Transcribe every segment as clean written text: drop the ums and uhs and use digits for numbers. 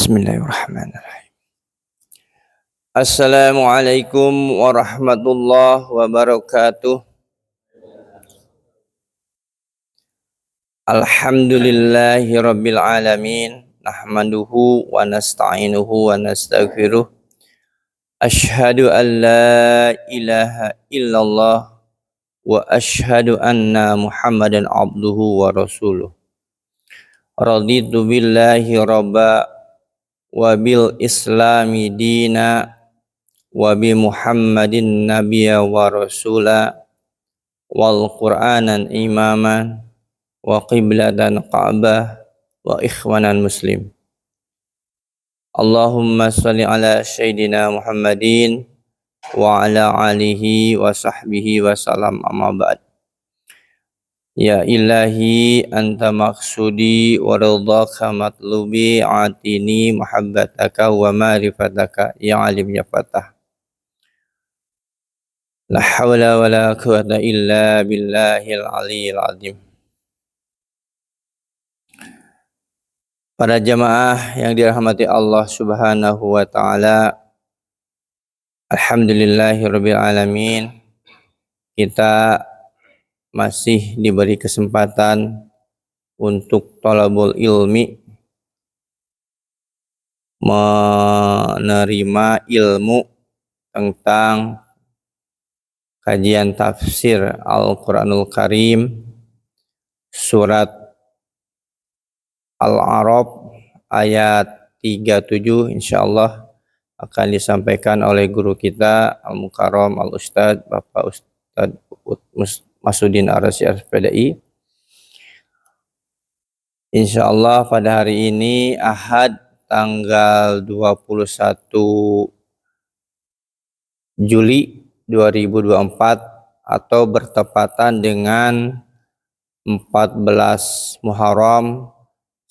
Bismillahirrahmanirrahim. Assalamualaikum warahmatullahi wabarakatuh. Alhamdulillahi rabbil alamin. Nahmaduhu wa nasta'inuhu wa nastaghfiruh. Ashhadu an la ilaha illallah wa ashhadu anna Muhammadan abduhu wa rasuluh. Raditu billahi rabba wa bil islami dina wa bi Muhammadin nabiyya wa rasula wal qur'anan imaman wa qiblatan ka'bah wa ikhwanan muslim. Allahumma salli ala sayyidina Muhammadin wa ala alihi wa sahbihi wa salam, amma ba'd. Ya ilahi anta maksudi wa ridhaka matlubi, atini muhabbataka wa ma'rifataka ya alim ya fatah. La hawla wa la quwwata illa billahil aliyyil azim. Para jamaah yang dirahmati Allah Subhanahu wa taala, alhamdulillahirabbil alamin. Kita masih diberi kesempatan untuk thalabul ilmi, menerima ilmu tentang kajian tafsir Al-Quranul Karim, surat Al-A'raf ayat 37, insyaallah akan disampaikan oleh guru kita Al-Mukarram Al-Ustadz Bapak Ustadz Masudin Ar-Rasyid Al-Fadai. Insyaallah pada hari ini Ahad tanggal 21 Juli 2024 atau bertepatan dengan 14 Muharram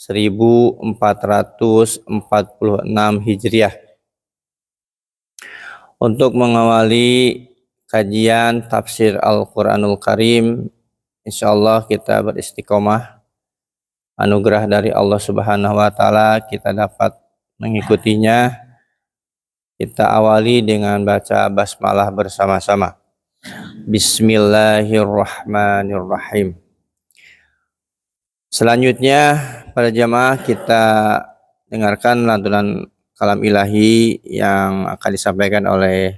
1446 Hijriah. Untuk mengawali kajian tafsir Al-Quranul Karim, insyaallah kita beristiqomah. Anugerah dari Allah Subhanahu wa taala kita dapat mengikutinya. Kita awali dengan baca basmalah bersama-sama. Bismillahirrahmanirrahim. Selanjutnya para jamaah kita dengarkan lantunan kalam ilahi yang akan disampaikan oleh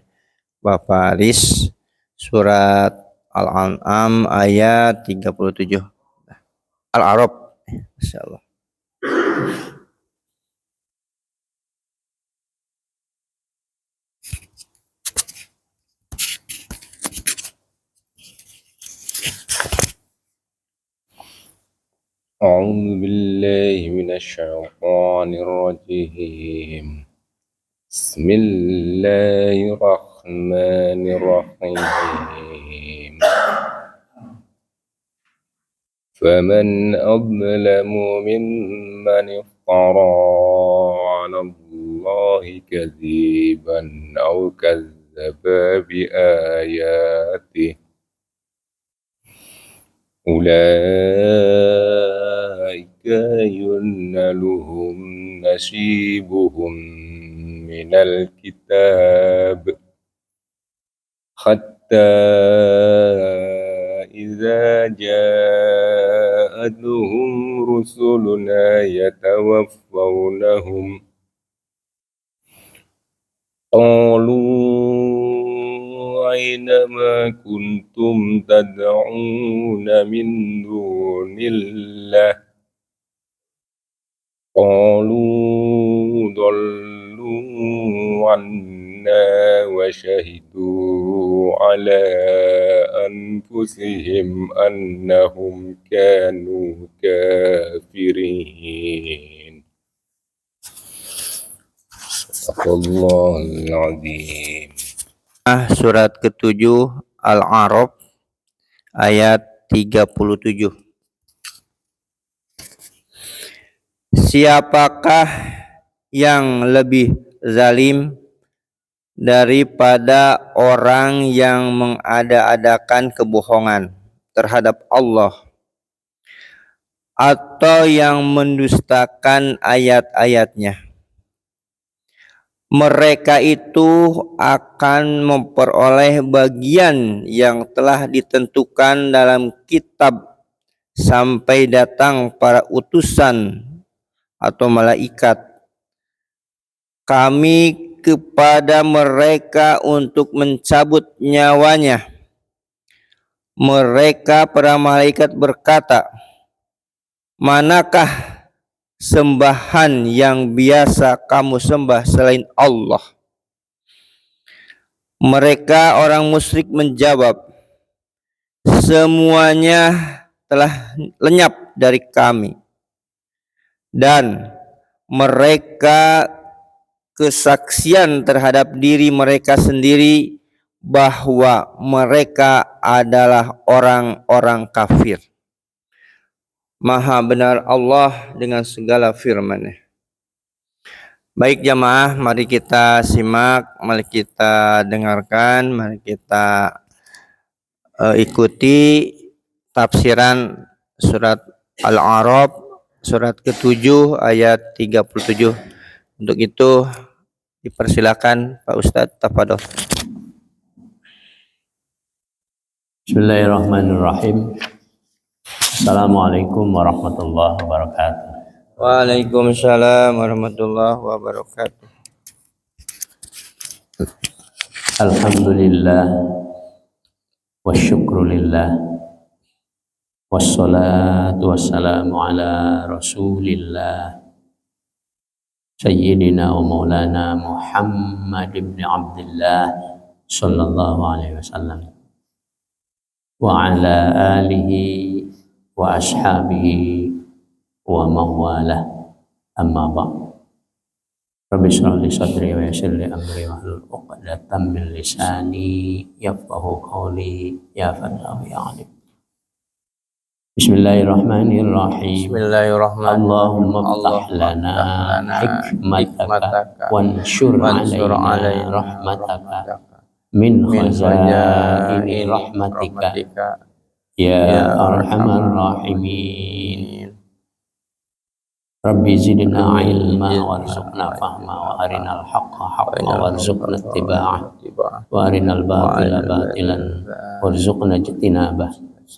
Bapak Riz, surat Al-An'am ayat 37. Al-A'raf, insyaallah. أعوذ بالله من الشيطان الرجيم. بسم الله الرحمن الرحيم. فمن أظلم ممن افترى على الله كذبا أو كذب بآياته أولئك ينالهم نصيبهم من الكتاب حتى إذا جاءتهم رسلنا يتوفونهم قالوا أين ما كنتم تدعون من دون الله قالوا ضلوا عنا وشهدوا على أنفسهم أنهم كانوا كافرين. Sadaqallahul Azim. Surat ke-7 Al-A'raf ayat 37. Siapakah yang lebih zalim daripada orang yang mengada-adakan kebohongan terhadap Allah atau yang mendustakan ayat-ayatnya? mereka itu akan memperoleh bagian yang telah ditentukan dalam kitab sampai datang para utusan atau malaikat kami kepada mereka untuk mencabut nyawanya. Mereka para malaikat berkata, manakah sembahan yang biasa kamu sembah selain Allah? Mereka orang musyrik menjawab, semuanya telah lenyap dari kami. Dan mereka kesaksian terhadap diri mereka sendiri bahwa mereka adalah orang-orang kafir. Maha benar Allah dengan segala firman-Nya. Baik jamaah, mari kita simak, mari kita dengarkan, mari kita ikuti tafsiran surat Al-A'raf surat ke-7 ayat 37. Untuk itu dipersilakan Pak Ustadz, tafadhol. Bismillahirrahmanirrahim. Assalamualaikum warahmatullahi wabarakatuh. Waalaikumsalam warahmatullahi wabarakatuh. Alhamdulillah wasyukrulillah wassalatu wassalamu ala rasulillah Sayyidina wa maulana Muhammad ibn Abdullah sallallahu alaihi wasallam wa ala alihi wa ashabihi wa mawalah, amma ba'd. Rabbi shrah li sadri wa yassir li amri wahlul 'uqdatam min lisani yafqahu qawli ya fattahu ya alim. Bismillahirrahmanirrahim. Allahumma aftah lana hikmataka wanshur alaina rahmataka min khazaini rahmatika ya arhamar rahimin. Rabbi zidna ilma warzuqna fahma wa arinal haqqa haqqa warzuqna ittiba'ah wa arinal batila batilan warzuqna ijtinabah.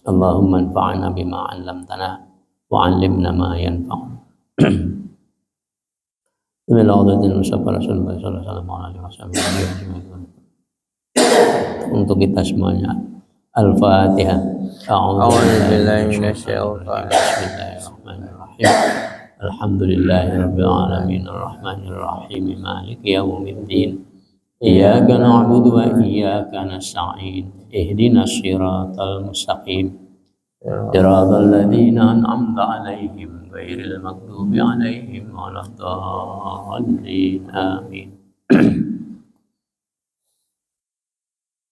Allahumma anfa'na bima 'allamtana wa 'allimna ma yanfa'una. Untuk kita semuanya, Al-Fatihah. Bismillahirrahmanirrahim. Alhamdulillahirabbil alamin arrahmanir rahim maliki yaumiddin. Iyyaka na'budu wa iyyaka nasta'in. Ihdinas siratal mustaqim. Siratal ladzina an'amta 'alaihim ghairil maghdubi 'alaihim waladdallin. Amin.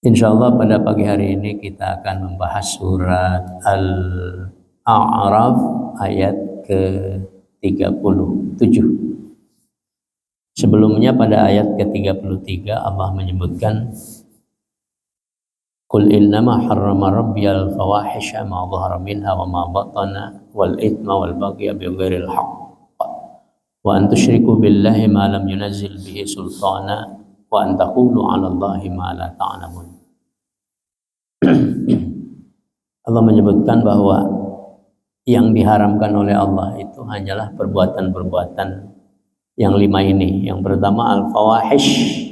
Insyaallah pada pagi hari ini kita akan membahas surat Al-A'raf ayat ke-37. Sebelumnya pada ayat ke-33 Allah menyebutkan Qul innama harrama rabbiyal fawahisha ma dhahara minha wa ma batana wal ithma wal baghya bighairil haqq wa an tusyriku billahi ma lam yunazzil bihi sultana wa an taqulu 'ala Allahi ma la ta'lamun. Allah menyebutkan bahwa yang diharamkan oleh Allah itu hanyalah perbuatan-perbuatan yang 5 ini. Yang pertama al-fawahish,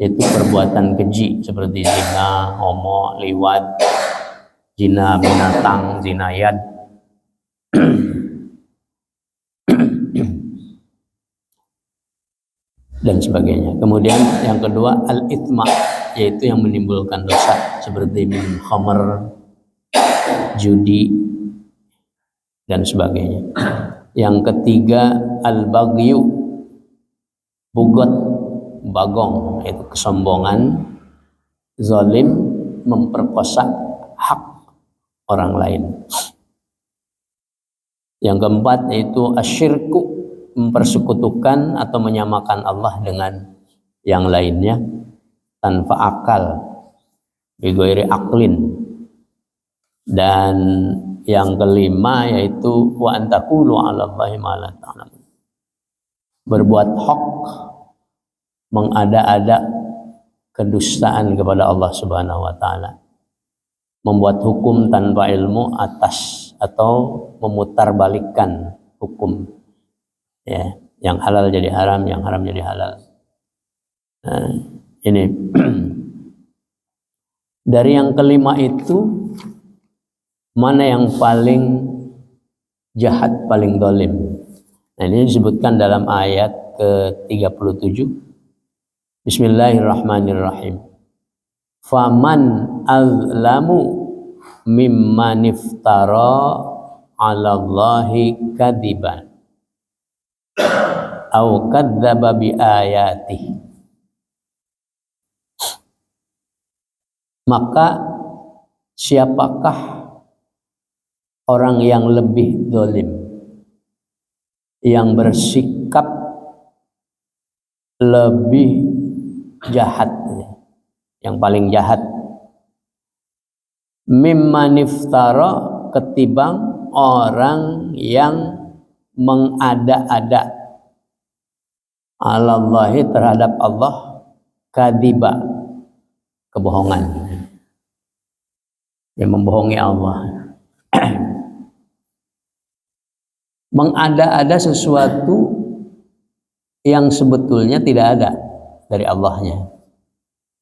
yaitu perbuatan keji seperti zina, homo, liwat, zina binatang, zina yad. Dan sebagainya. Kemudian yang kedua al-ithma, yaitu yang menimbulkan dosa seperti minum khamr, judi dan sebagainya. Yang ketiga al-baghyu, bugot, bagong, yaitu kesombongan, zalim, memperkosa hak orang lain. Yang keempat yaitu asyirku, mempersekutukan atau menyamakan Allah dengan yang lainnya tanpa akal, bighairi aklin. Dan yang kelima yaitu wa antaqulu 'ala Allahi ma la ta'lamun, berbuat hak mengada-ada kedustaan kepada Allah Subhanahu wa taala, membuat hukum tanpa ilmu atas atau memutarbalikkan hukum, ya, yang halal jadi haram, yang haram jadi halal. Nah, ini dari yang kelima itu mana yang paling jahat, paling zalim? Nah, ini disebutkan dalam ayat ke-37. Bismillahirrahmanirrahim. Faman azlamu mimman iftara 'ala Allahi kadiban au kadzdzaba bi ayatihi. Maka siapakah orang yang lebih zalim, yang bersikap lebih jahat, yang paling jahat, mimman iftara, ketimbang orang yang mengada-ada, alallahi, terhadap Allah, kadiba, kebohongan, yang membohongi Allah. Mengada-ada sesuatu yang sebetulnya tidak ada dari Allahnya,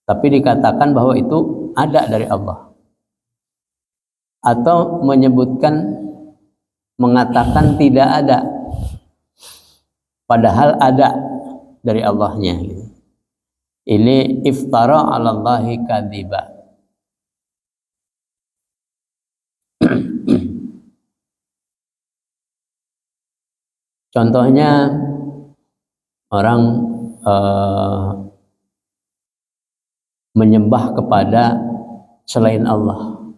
tapi dikatakan bahwa itu ada dari Allah, atau menyebutkan, mengatakan tidak ada padahal ada dari Allahnya. Ini iftara 'alallahi kadziba. Contohnya orang menyembah kepada selain Allah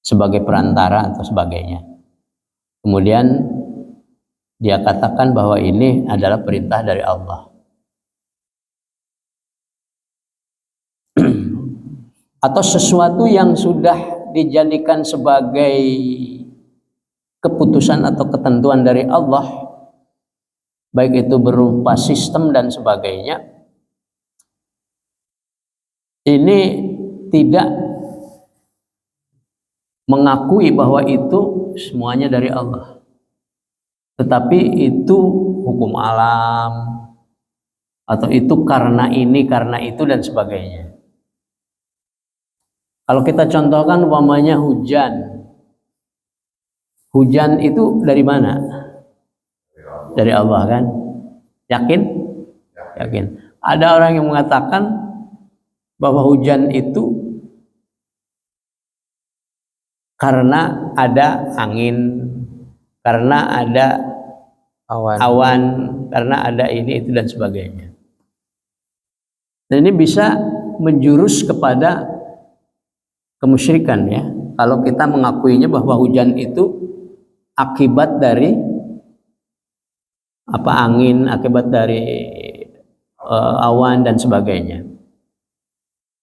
sebagai perantara atau sebagainya. Kemudian dia katakan bahwa ini adalah perintah dari Allah. Atau sesuatu yang sudah dijadikan sebagai keputusan atau ketentuan dari Allah, baik itu berupa sistem dan sebagainya, ini tidak mengakui bahwa itu semuanya dari Allah, tetapi itu hukum alam, atau itu karena ini, karena itu, dan sebagainya. Kalau kita contohkan umpamanya hujan, hujan itu dari mana? Dari Allah, kan? Yakin? Yakin. Ada orang yang mengatakan bahwa hujan itu karena ada angin, karena ada awan, karena ada ini, itu, dan sebagainya. Dan ini bisa menjurus kepada kemusyrikan, ya, kalau kita mengakuinya bahwa hujan itu akibat dari angin, akibat dari awan dan sebagainya.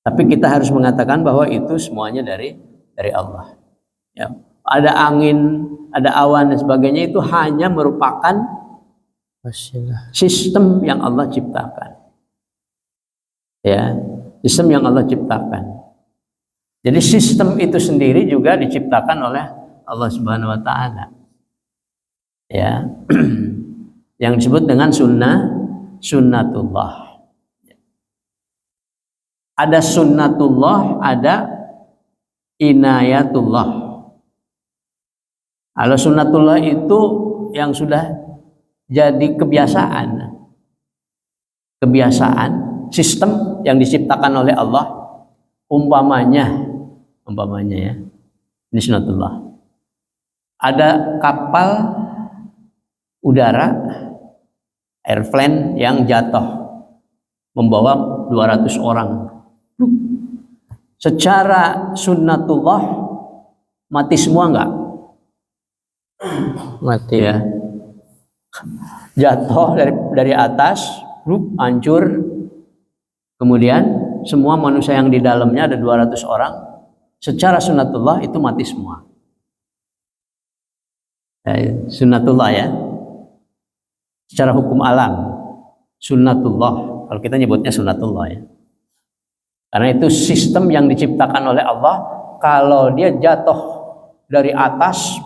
Tapi kita harus mengatakan bahwa itu semuanya dari Allah. Ya. Ada angin, ada awan dan sebagainya, itu hanya merupakan sistem yang Allah ciptakan. Ya, sistem yang Allah ciptakan. Jadi sistem itu sendiri juga diciptakan oleh Allah Subhanahu wa taala. Ya. Yang disebut dengan sunnatullah. Ada sunnatullah, ada inayatullah. Kalau sunnatullah itu yang sudah jadi kebiasaan, sistem yang diciptakan oleh Allah, umpamanya ya, ini sunnatullah. Ada kapal udara, airplane yang jatuh membawa 200 orang. Secara sunnatullah mati semua enggak? Mati, ya. Jatuh dari atas, hancur. Kemudian semua manusia yang di dalamnya ada 200 orang. Secara sunnatullah itu mati semua. Sunnatullah, ya. Secara hukum alam, sunnatullah Kalau kita nyebutnya sunnatullah ya. Karena itu sistem yang diciptakan oleh Allah. Kalau dia jatuh dari atas,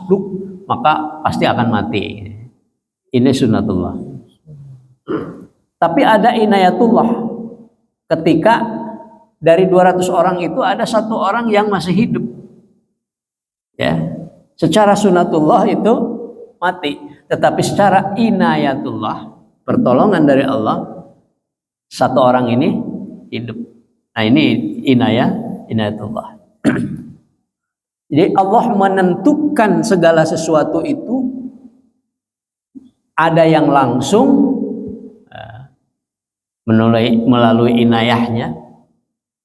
maka pasti akan mati. Ini sunnatullah. Tapi ada inayatullah. Ketika dari 200 orang itu ada 1 orang yang masih hidup. Ya. Secara sunnatullah itu mati. Tetapi secara inayatullah, pertolongan dari Allah, 1 orang ini hidup. Nah ini inayatullah. Jadi Allah menentukan segala sesuatu itu, ada yang langsung melalui inayahnya,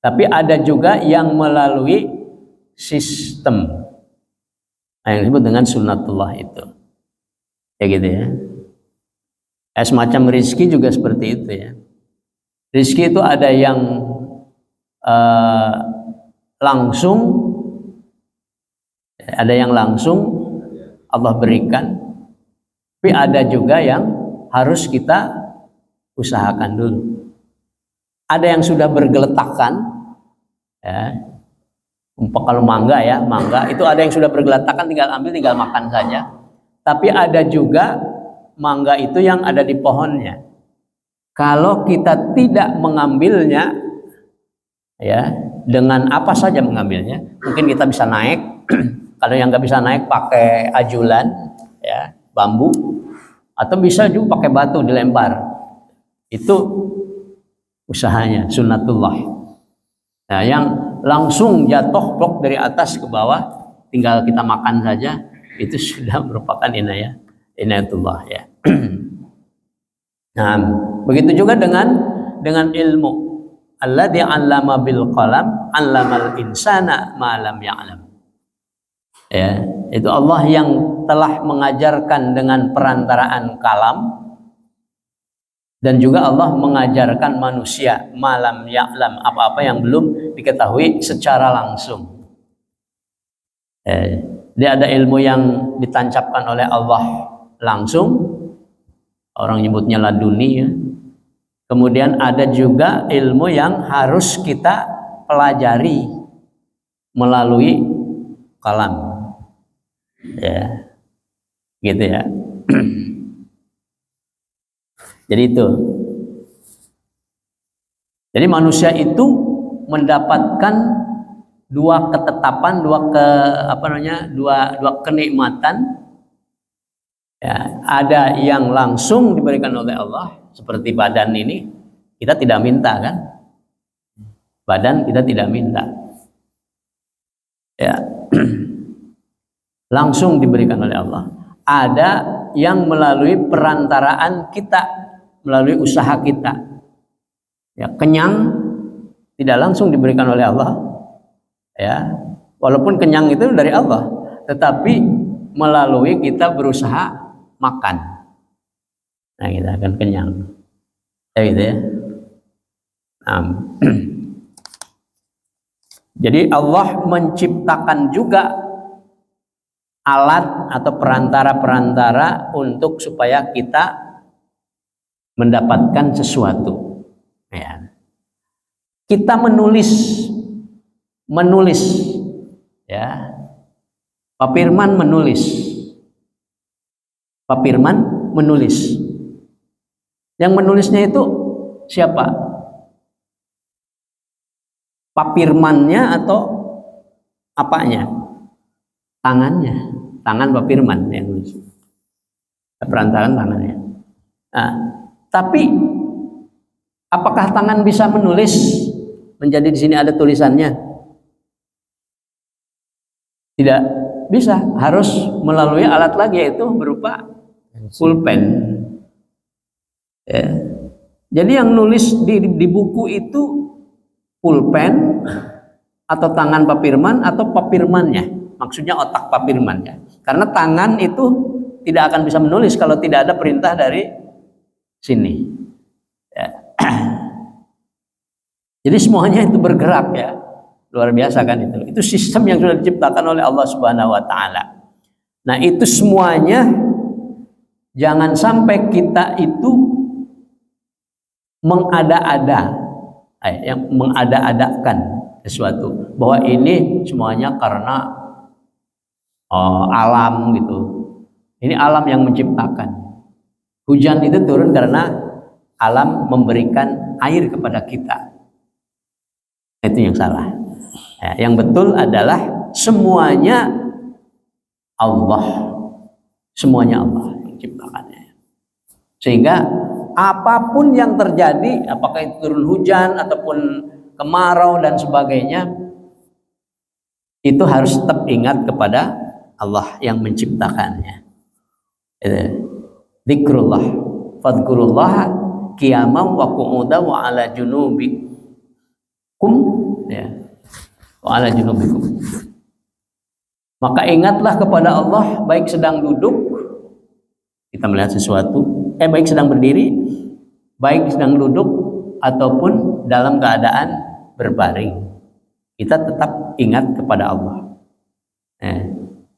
tapi ada juga yang melalui sistem. Nah, yang disebut dengan sunnatullah itu. Ya gitu ya. Semacam rizki juga seperti itu ya. Rizki itu ada yang langsung, ada yang langsung Allah berikan, tapi ada juga yang harus kita usahakan dulu. Ada yang sudah bergeletakan, ya. Kalau mangga ya, mangga itu ada yang sudah bergeletakan, tinggal ambil, tinggal makan saja. Tapi ada juga mangga itu yang ada di pohonnya. Kalau kita tidak mengambilnya, ya, dengan apa saja mengambilnya, mungkin kita bisa naik. Kalau yang nggak bisa naik pakai ajulan, ya, bambu, atau bisa juga pakai batu dilempar. Itu usahanya sunnatullah. Nah, yang langsung jatuh blok dari atas ke bawah, tinggal kita makan saja, itu sudah merupakan inayatullah ya. Nah, begitu juga dengan ilmu. Alladzi 'allama bil qalam 'allamal insana ma lam ya'lam. Ya, itu Allah yang telah mengajarkan dengan perantaraan kalam, dan juga Allah mengajarkan manusia malam ya'lam, apa-apa yang belum diketahui secara langsung. Dia ada ilmu yang ditancapkan oleh Allah langsung, orang nyebutnya laduni ya. Kemudian ada juga ilmu yang harus kita pelajari melalui kalam. Ya. Gitu ya. Jadi itu. Jadi manusia itu mendapatkan 2 ketetapan, 2 kenikmatan. Ya, ada yang langsung diberikan oleh Allah, seperti badan ini kita tidak minta kan? Badan kita tidak minta. Ya. Langsung diberikan oleh Allah. Ada yang melalui perantaraan kita, melalui usaha kita. Ya, kenyang tidak langsung diberikan oleh Allah. Ya, walaupun kenyang itu dari Allah, tetapi melalui kita berusaha makan. Nah, kita akan kenyang. Ya gitu ya. Jadi Allah menciptakan juga alat atau perantara-perantara untuk supaya kita mendapatkan sesuatu. Ya. Kita menulis, ya. Pak Firman menulis. Yang menulisnya itu siapa? Pak Firmannya atau apanya? Tangannya, tangan Pak Firman yang nulis. Perantaraan tangannya. Nah, tapi apakah tangan bisa menulis? Menjadi di sini ada tulisannya? Tidak bisa, harus melalui alat lagi, yaitu berupa pulpen. Ya. Jadi yang nulis di buku itu pulpen atau tangan Pak Firman atau Pak Firmannya. Maksudnya otak Pak Firman ya. Karena tangan itu tidak akan bisa menulis kalau tidak ada perintah dari sini. Ya. Jadi semuanya itu bergerak ya. Luar biasa kan itu. Itu sistem yang sudah diciptakan oleh Allah Subhanahu wa taala. Nah, itu semuanya jangan sampai kita itu mengada-ada, yang mengada-adakan sesuatu, bahwa ini semuanya karena alam gitu. Ini alam yang menciptakan. Hujan itu turun karena alam memberikan air kepada kita. Itu yang salah. Ya, yang betul adalah semuanya Allah. Semuanya Allah yang menciptakannya. Sehingga apapun yang terjadi, apakah itu turun hujan ataupun kemarau dan sebagainya, itu harus tetap ingat kepada Allah yang menciptakannya. Zikrullah, fadhkurullah qiyaman wa qu'udan wa ala junubikum, ya, wa ala junubikum. Maka ingatlah kepada Allah baik sedang duduk, kita melihat sesuatu, baik sedang berdiri, baik sedang duduk ataupun dalam keadaan berbaring. Kita tetap ingat kepada Allah.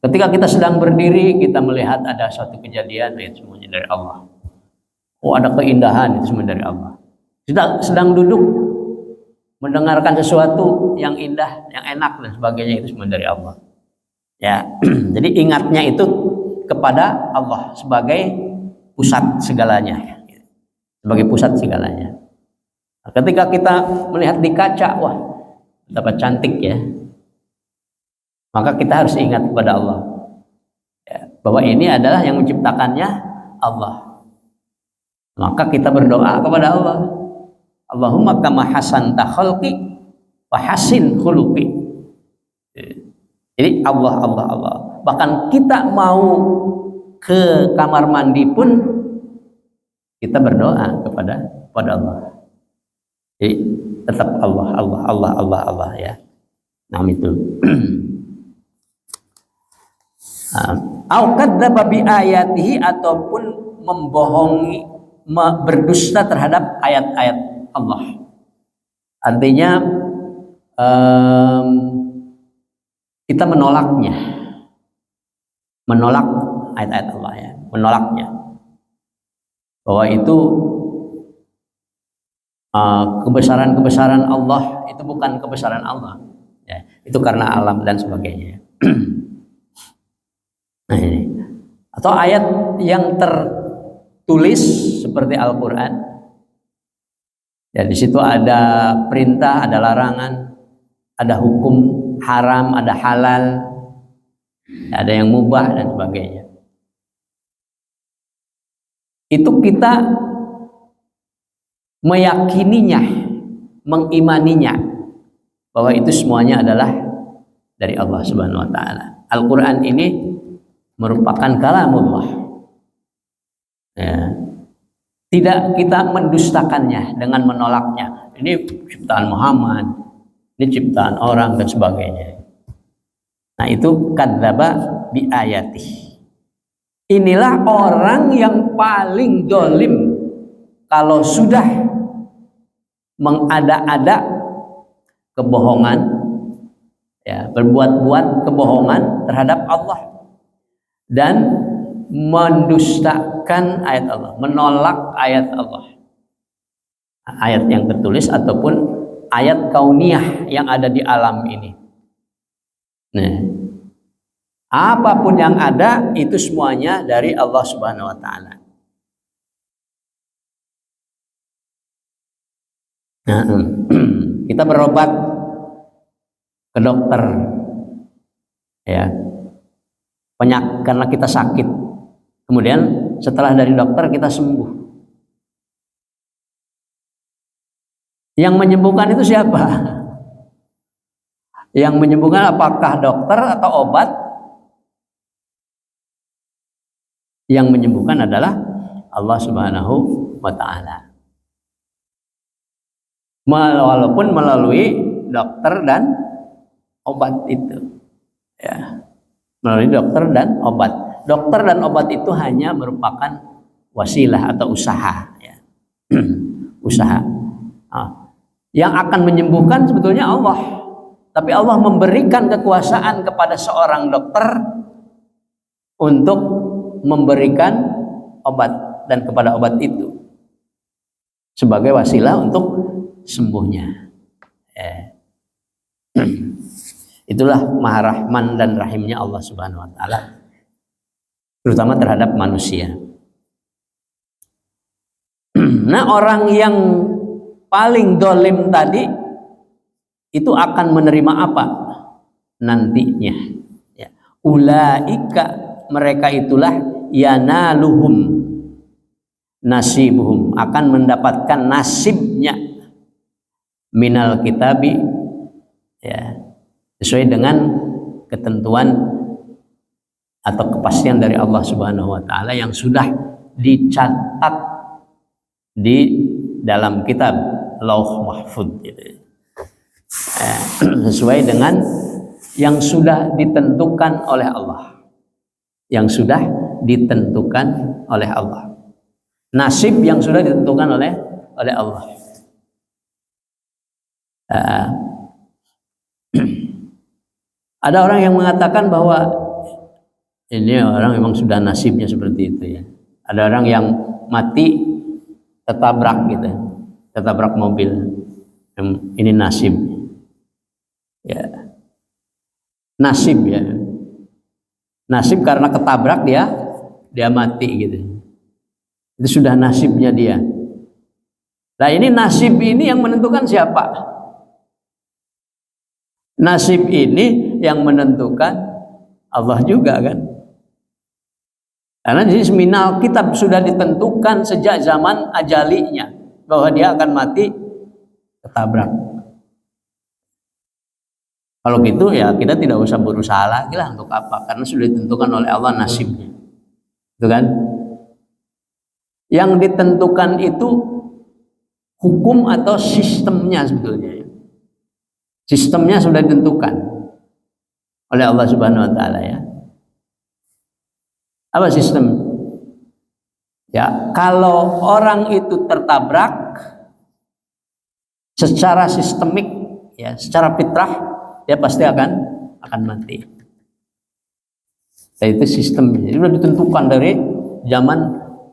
Ketika kita sedang berdiri, kita melihat ada suatu kejadian, itu semuanya dari Allah. Oh, ada keindahan, itu semua dari Allah. Sedang duduk, mendengarkan sesuatu yang indah, yang enak dan sebagainya, itu semua dari Allah. Ya, jadi ingatnya itu kepada Allah sebagai pusat segalanya, sebagai pusat segalanya. Nah, ketika kita melihat di kaca, wah, dapat cantik ya, maka kita harus ingat kepada Allah, ya, bahwa ini adalah yang menciptakannya Allah. Maka kita berdoa kepada Allah, Allahumma kama hasanta khalqi wa hasin khuluqi. Jadi Allah. Bahkan kita mau ke kamar mandi pun kita berdoa kepada Allah. Jadi tetap Allah ya. Nah itu. Au kadzdzaba bi ayatihi, ataupun membohongi, berdusta terhadap ayat-ayat Allah. Artinya kita menolaknya, menolak ayat-ayat Allah ya, menolaknya, bahwa itu kebesaran Allah itu bukan kebesaran Allah, ya, itu karena alam dan sebagainya. Nah ini, atau ayat yang tertulis seperti Al-Quran, ya di situ ada perintah, ada larangan, ada hukum haram, ada halal, ada yang mubah dan sebagainya. Itu kita meyakininya, mengimaninya, bahwa itu semuanya adalah dari Allah Subhanahu wa taala. Al-Quran ini merupakan kalamullah. Ya. Tidak kita mendustakannya dengan menolaknya. Ini ciptaan Muhammad, ini ciptaan orang dan sebagainya. Nah itu kadzdzaba bi ayati. Inilah orang yang paling zalim kalau sudah mengada-ada kebohongan, ya, berbuat-buat kebohongan terhadap Allah dan mendustakan ayat Allah, menolak ayat Allah, ayat yang tertulis ataupun ayat kauniyah yang ada di alam ini. Nah, apapun yang ada itu semuanya dari Allah Subhanahu wa taala. Nah, kita berobat ke dokter, ya, karena kita sakit. Kemudian setelah dari dokter kita sembuh. Yang menyembuhkan itu siapa? Yang menyembuhkan apakah dokter atau obat? Yang menyembuhkan adalah Allah Subhanahu wa taala. Walaupun melalui dokter dan obat itu, ya, melalui dokter dan obat. Dokter dan obat itu hanya merupakan wasilah atau usaha, ya. Usaha. Yang akan menyembuhkan sebetulnya Allah, tapi Allah memberikan kekuasaan kepada seorang dokter untuk memberikan obat dan kepada obat itu. sebagai wasilah untuk sembuhnya. Itulah Maha Rahman dan Rahimnya Allah Subhanahu wa taala, terutama terhadap manusia. Nah, orang yang paling dolim tadi itu akan menerima apa nantinya? Ya. Ulaika, mereka itulah yanaluhum nasibuhum, akan mendapatkan nasibnya minal kitabi, ya, sesuai dengan ketentuan atau kepastian dari Allah Subhanahu wa taala yang sudah dicatat di dalam kitab Lauh Mahfuz gitu. Sesuai dengan yang sudah ditentukan oleh Allah. Yang sudah ditentukan oleh Allah. Nasib yang sudah ditentukan oleh Allah. Ada orang yang mengatakan bahwa ini orang memang sudah nasibnya seperti itu ya. Ada orang yang mati tertabrak gitu, tertabrak mobil. Ini nasib. Ya. Nasib ya. Nasib karena ketabrak dia mati gitu. Itu sudah nasibnya dia. Nah, ini nasib ini yang menentukan siapa? Nasib ini yang menentukan Allah juga kan. Karena di sini minal kitab sudah ditentukan sejak zaman ajalinya bahwa dia akan mati ketabrak. Kalau gitu ya kita tidak usah berusaha lagi lah untuk apa, karena sudah ditentukan oleh Allah nasibnya. Itu kan? Yang ditentukan itu hukum atau sistemnya sebetulnya. Sistemnya sudah ditentukan oleh Allah Subhanahu wa taala ya. Apa sistem? Ya, kalau orang itu tertabrak secara sistemik ya, secara fitrah dia pasti akan mati. Dan itu sistemnya. Jadi sudah ditentukan dari zaman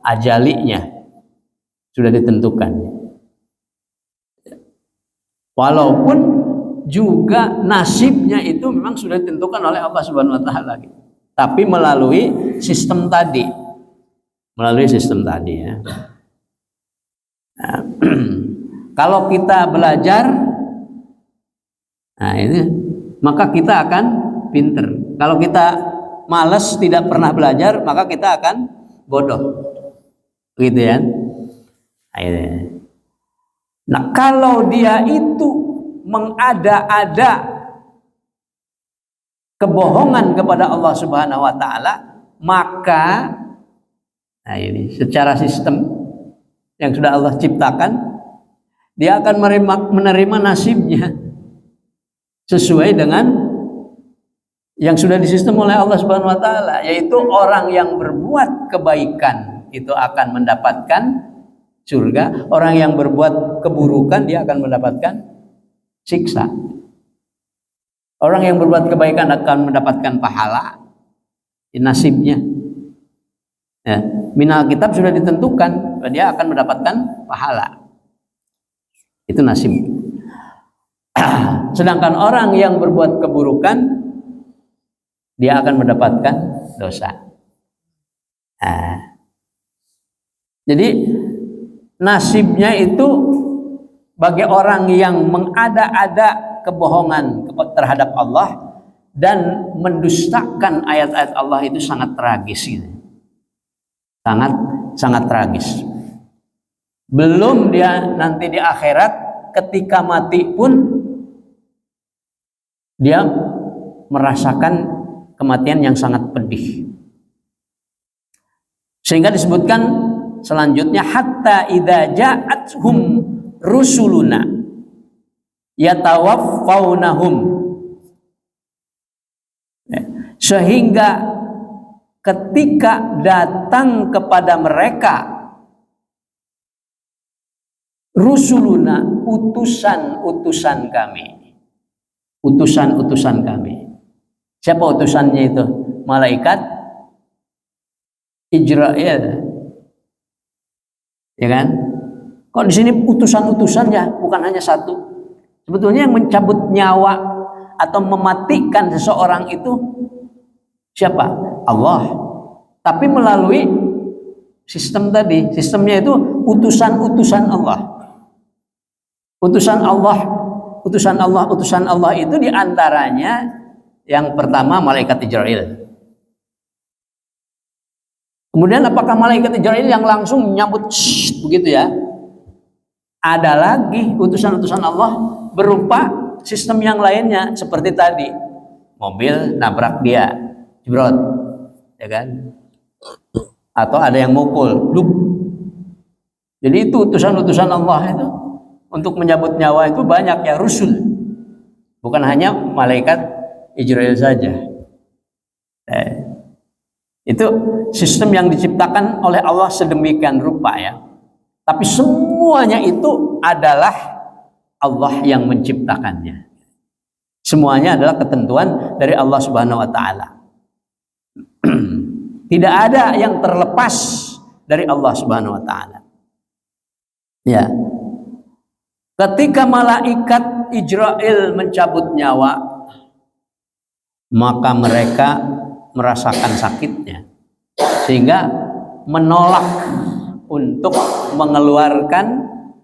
ajalinya. Sudah ditentukan. Walaupun juga nasibnya itu memang sudah ditentukan oleh Allah Subhanahu wa taala. Tapi melalui sistem tadi. Melalui sistem tadi ya. Nah, kalau kita belajar, nah ini, maka kita akan pinter. Kalau kita malas tidak pernah belajar, maka kita akan bodoh. Gitu ya. Nah, kalau dia itu mengada-ada kebohongan kepada Allah Subhanahu wa taala, maka nah ini secara sistem yang sudah Allah ciptakan, dia akan menerima nasibnya sesuai dengan yang sudah disistem oleh Allah Subhanahu wa taala, yaitu orang yang berbuat kebaikan itu akan mendapatkan surga, orang yang berbuat keburukan dia akan mendapatkan siksa. Orang yang berbuat kebaikan akan mendapatkan pahala, nasibnya. Ya, minal kitab sudah ditentukan, dia akan mendapatkan pahala. Itu nasib. Sedangkan orang yang berbuat keburukan, dia akan mendapatkan dosa. Nah, jadi nasibnya itu bagi orang yang mengada-ada kebohongan terhadap Allah dan mendustakan ayat-ayat Allah itu sangat tragis gitu. Sangat tragis. Belum dia nanti di akhirat ketika mati pun dia merasakan kematian yang sangat pedih. Sehingga disebutkan selanjutnya hatta idza ja'atuhum rusuluna yatawaffawnahum, sehingga ketika datang kepada mereka rusuluna, utusan-utusan kami, utusan-utusan kami. Siapa utusannya itu? Malaikat Israel, ya kan? Kok di sini utusan-utusan ya, bukan hanya satu. Sebetulnya yang mencabut nyawa atau mematikan seseorang itu siapa? Allah. Tapi melalui sistem tadi, sistemnya itu utusan-utusan Allah. Utusan Allah, utusan Allah, utusan Allah itu diantaranya yang pertama malaikat Jibril. Kemudian apakah malaikat Jibril yang langsung nyambut begitu ya? Ada lagi utusan-utusan Allah berupa sistem yang lainnya seperti tadi, mobil nabrak dia, jebrot, ya kan? Atau ada yang mukul, bluk. Jadi itu utusan-utusan Allah itu untuk menyabut nyawa itu banyak ya, rusul. Bukan hanya malaikat Jibril saja. Itu sistem yang diciptakan oleh Allah sedemikian rupa ya. Tapi semuanya itu adalah Allah yang menciptakannya. Semuanya adalah ketentuan dari Allah Subhanahu wa taala. Tidak ada yang terlepas dari Allah Subhanahu wa taala. Ya. Ketika malaikat Israel mencabut nyawa, maka mereka merasakan sakitnya sehingga menolak untuk mengeluarkan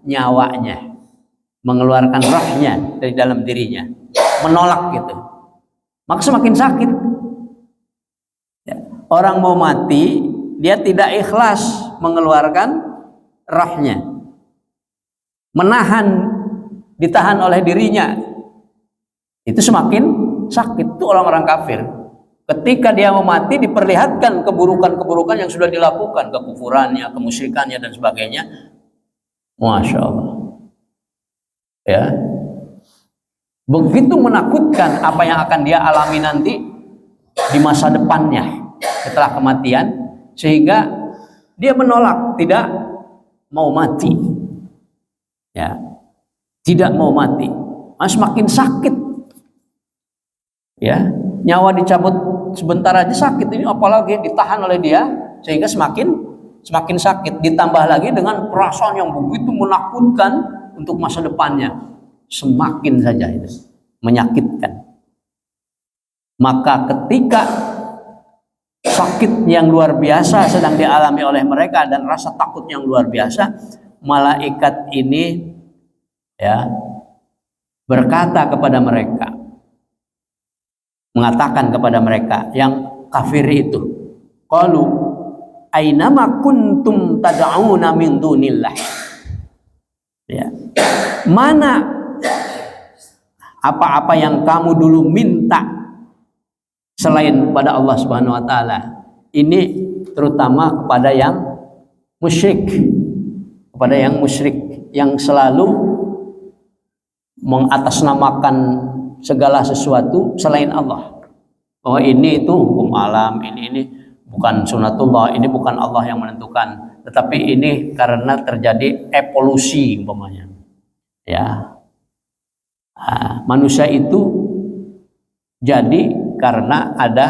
nyawanya, mengeluarkan rohnya dari dalam dirinya, menolak gitu. Maka semakin sakit. Ya. Orang mau mati, dia tidak ikhlas mengeluarkan rohnya, menahan, ditahan oleh dirinya. Itu semakin sakit. Itu orang-orang kafir. Ketika dia mau mati, diperlihatkan keburukan-keburukan yang sudah dilakukan, kekufurannya, kemusyrikannya dan sebagainya. Masya Allah. Ya, begitu menakutkan apa yang akan dia alami nanti di masa depannya setelah kematian, sehingga dia menolak, tidak mau mati. Ya, tidak mau mati. Semakin sakit. Ya, nyawa dicabut sebentar aja sakit, ini apalagi ditahan oleh dia sehingga semakin sakit, ditambah lagi dengan perasaan yang begitu menakutkan untuk masa depannya, semakin saja itu menyakitkan. Maka ketika sakit yang luar biasa sedang dialami oleh mereka dan rasa takut yang luar biasa, malaikat ini ya berkata kepada mereka, mengatakan kepada mereka yang kafir itu, qalu ainama kuntum tad'una min dunillah. Ya. Mana apa-apa yang kamu dulu minta selain kepada Allah Subhanahu wa taala. Ini terutama kepada yang musyrik, kepada yang musyrik yang selalu mengatasnamakan segala sesuatu selain Allah. Bahwa ini itu hukum alam, ini bukan sunatullah, ini bukan Allah yang menentukan, tetapi ini karena terjadi evolusi umpamanya. Ya. Manusia itu jadi karena ada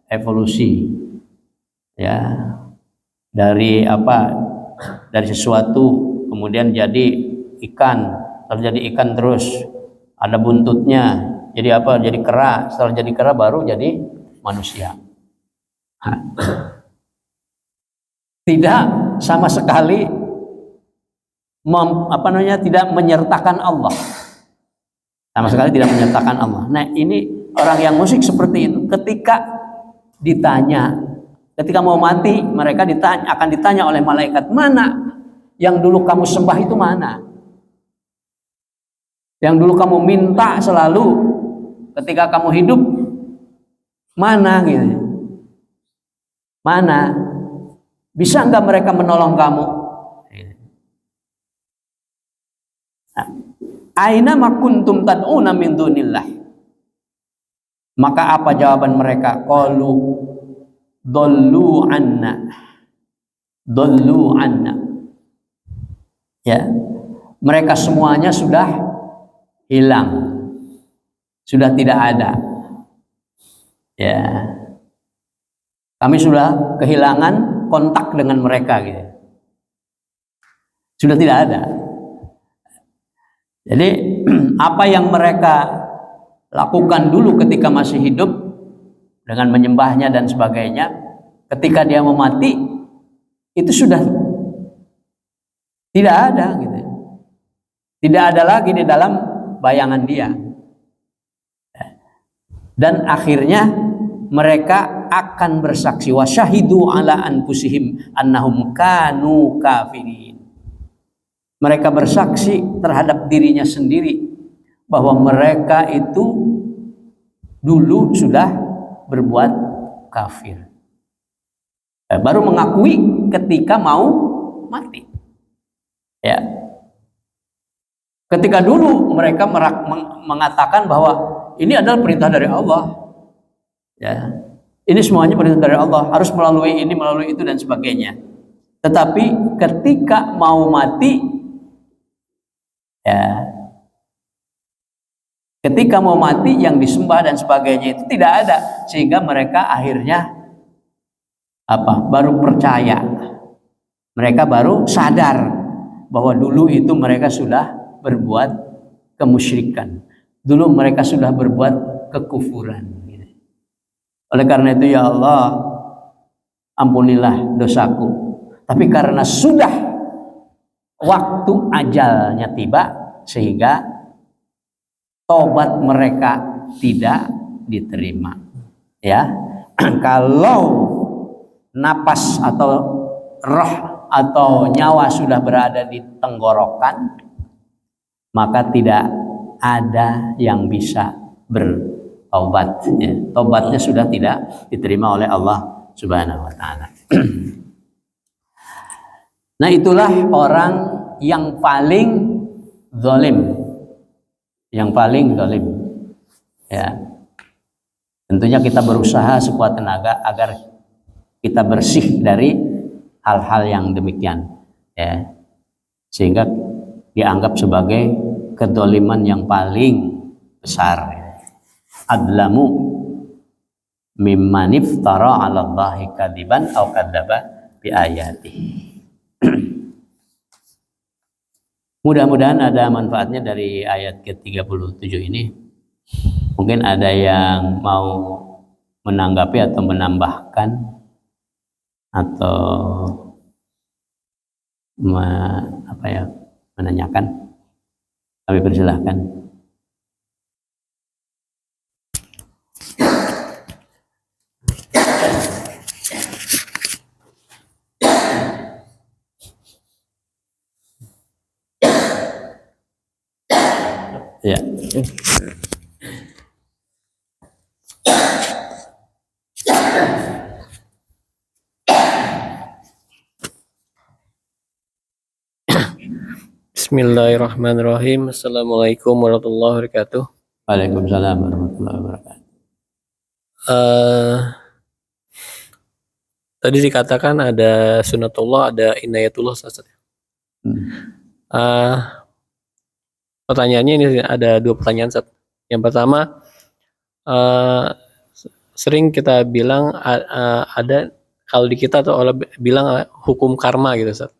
evolusi. Ya. Dari apa? Dari sesuatu kemudian jadi ikan, terjadi ikan terus ada buntutnya, jadi apa? Jadi kera. Setelah jadi kera baru jadi manusia. Tidak sama sekali tidak menyertakan Allah. Sama sekali tidak menyertakan Allah. Nah, ini orang yang musyrik seperti itu. Ketika mau mati, mereka akan ditanya oleh malaikat, mana yang dulu kamu sembah itu mana? Yang dulu kamu minta selalu ketika kamu hidup, mana gitu? Mana? Bisa enggak mereka menolong kamu? Aina ma kuntum tad'una min dunillah. Maka apa jawaban mereka? Qalu dollu anna. Dollu anna. Ya. Mereka semuanya sudah hilang, sudah tidak ada. Ya, kami sudah kehilangan kontak dengan mereka gitu. Sudah tidak ada. Jadi apa yang mereka lakukan dulu ketika masih hidup dengan menyembahnya dan sebagainya, ketika dia mau mati itu sudah tidak ada gitu. Tidak ada lagi di dalam bayangan dia. Dan akhirnya mereka akan bersaksi wa syahidu ala anfusihim annahum kanu kafirin. Mereka bersaksi terhadap dirinya sendiri bahwa mereka itu dulu sudah berbuat kafir. Baru mengakui ketika mau mati. Ya. Ketika dulu mereka mengatakan bahwa ini adalah perintah dari Allah. Ya. Ini semuanya perintah dari Allah, harus melalui ini, melalui itu dan sebagainya. Tetapi ketika mau mati, ya, ketika mau mati yang disembah dan sebagainya itu tidak ada, sehingga mereka akhirnya baru percaya, mereka baru sadar bahwa dulu itu mereka sudah berbuat kemusyrikan, dulu mereka sudah berbuat kekufuran. Oleh karena itu ya Allah, ampunilah dosaku. Tapi karena sudah waktu ajalnya tiba, sehingga tobat mereka tidak diterima. Ya, kalau napas atau roh atau nyawa sudah berada di tenggorokan, maka tidak ada yang bisa bertobat. Ya. Tobatnya sudah tidak diterima oleh Allah Subhanahu wa taala. Nah, itulah orang yang paling zalim. Yang paling zalim. Ya. Tentunya kita berusaha sekuat tenaga agar kita bersih dari hal-hal yang demikian, ya. Sehingga dianggap sebagai kedzaliman yang paling besar. Adlamu mimman iftara 'ala Allahi kadziban aw kadzdzaba bi ayatihi. Mudah-mudahan ada manfaatnya dari ayat ke-37 ini. Mungkin ada yang mau menanggapi atau menambahkan atau menanyakan. Kami persilahkan. Ya. Bismillahirrahmanirrahim. Assalamualaikum warahmatullahi wabarakatuh. Waalaikumsalam warahmatullahi wabarakatuh. Tadi dikatakan ada sunatullah, ada inayatullah. Pertanyaannya ini ada dua pertanyaan. Yang pertama, sering kita bilang ada, kalau di kita tuh orang bilang hukum karma gitu, Ustaz.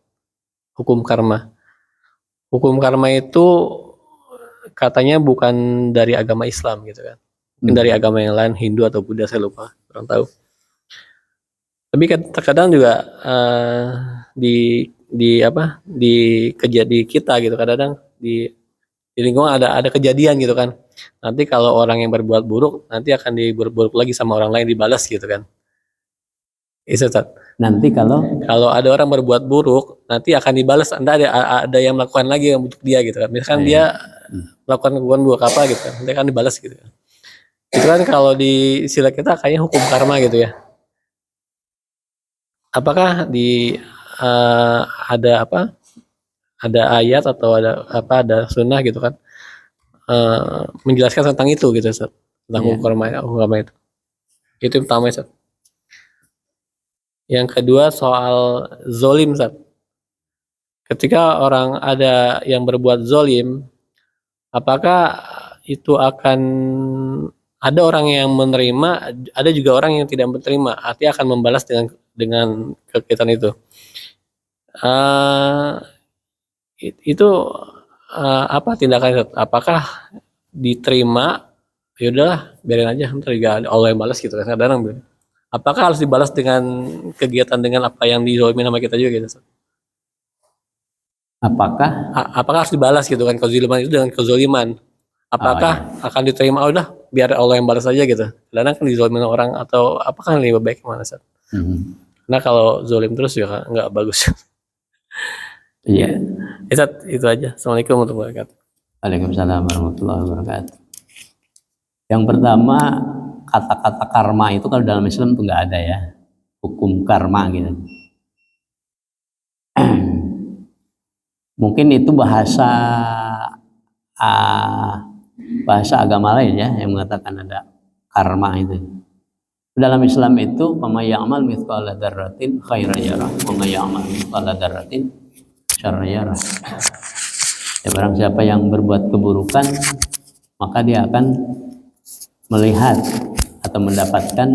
Hukum karma. Hukum karma itu katanya bukan dari agama Islam gitu kan. Mungkin dari agama yang lain, Hindu atau Buddha, saya lupa, kurang tahu. Tapi terkadang juga di kejadian kita gitu, kadang di lingkungan ada kejadian gitu kan. Nanti kalau orang yang berbuat buruk nanti akan dibuat buruk lagi sama orang lain, dibalas gitu kan. Ustaz. Nanti kalau ada orang berbuat buruk nanti akan dibalas, ada yang melakukan lagi yang untuk dia gitu kan. Misalkan dia melakukan hubungan buruk apa gitu kan, nanti akan dibalas gitu kan. Itu kan kalau di istilah kita kayaknya hukum karma gitu ya. Apakah ada ayat atau ada sunnah gitu kan menjelaskan tentang itu gitu, Ustaz, tentang hukum karma itu. Itu yang pertama, Ustaz. Yang kedua soal zolim, Ustaz. Ketika orang ada yang berbuat zolim, apakah itu akan ada orang yang menerima, ada juga orang yang tidak menerima, artinya akan membalas dengan kegiatan itu. itu apa tindakan Ustaz? Apakah diterima, ya udahlah biarin aja, ntar juga Allah yang balas gitu kan kadang. Apakah harus dibalas dengan kegiatan dengan apa yang dizolimin sama kita juga gitu Ustaz? Apakah Apakah harus dibalas gitu kan kezaliman itu dengan kezaliman? Apakah akan diterima, oh udah biar Allah yang balas aja gitu. Kadang kan dizolimin orang atau apakah yang lebih baik mana Ustaz? Nah kalau zolim terus ya nggak bagus. Iya. Ustaz, itu aja. Assalamualaikum warahmatullahi wabarakatuh. Waalaikumsalam warahmatullahi wabarakatuh. Yang pertama, kata-kata karma itu kalau dalam Islam tuh nggak ada ya, hukum karma gitu. Mungkin itu bahasa agama lain ya yang mengatakan ada karma itu. Dalam Islam itu, "May ya'mal mithqala dzarratin khairan yarah, wa may ya'mal mithqala dzarratin syarran yarah." Ya, barang siapa yang berbuat keburukan, maka dia akan melihat atau mendapatkan